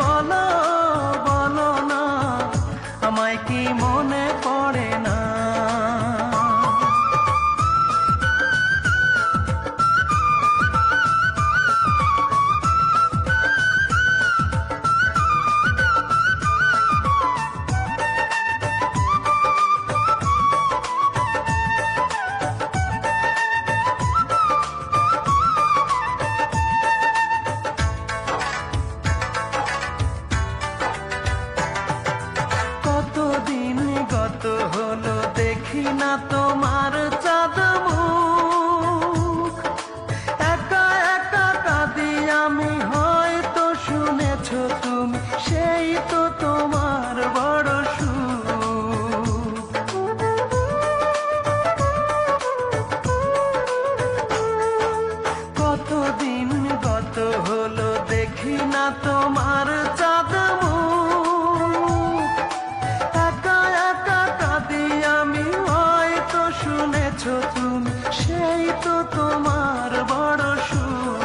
বলো বলো না, আমায় কি মনে পড়ে না? হলো দেখি না তোমার চাঁদ মুখ, একা একা কাঁদি আমি, হয়তো শুনেছো তুমি, সেই তো তোমার বড় সুখ। কতদিন গত হলো দেখি না তোমার চাঁদ মুখ, একা একা কাঁদি আমি, হয়তো শুনেছো তুমি, সেই তো তোমার বড় সুখ।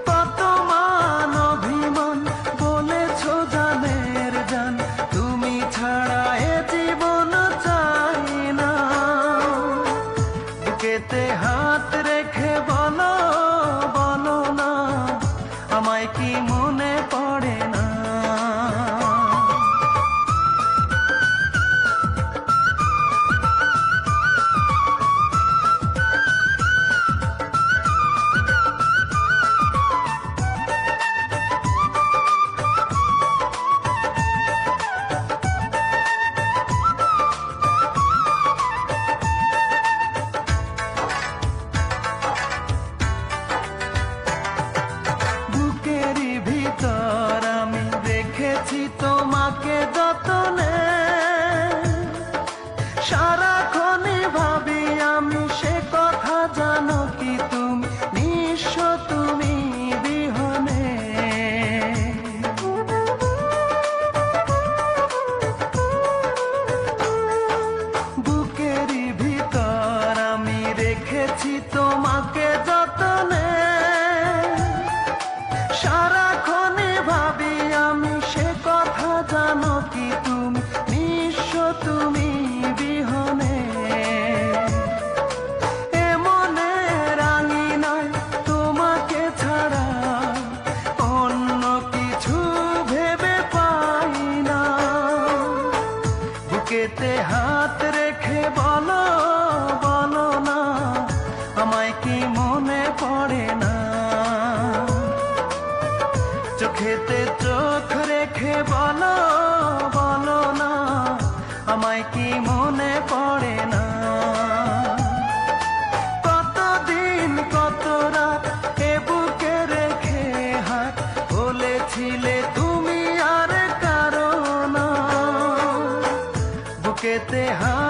কত মান অভিমান বলেছো জানের জান, তুমি ছাড়া এ জীবন চাই না। বুকেতে হাত রেখে বলো বলো না, আমায় কি মনে পড়ে না? তোমাকে যতনে সারাক্ষণই ভাবি আমি, সে কথা জানো কি তুমি, নিঃস্ব তুমি বিহনে। বুকেরই ভিতর আমি রেখেছি তোমাকে যতনে, সারাক্ষণই ভাবি আমি, সে কথা জানো কি তুমি, নিঃস্ব তুমি বিহনে। এমনে রাঙি নাই তোমাকে ছাড়া, অন্য কিছু ভেবে পাই না। বুকেতে হাত রেখে বলো বলো না, আমায় কি মনে পড়ে না? চোখেতে চোখ রেখে বলো বলো না, আমায় কি মনে পড়ে না? কতদিন কত রাত এ বুকে রেখে হাত, বলেছিলে তুমি আর কারো না। বুকেতে হাত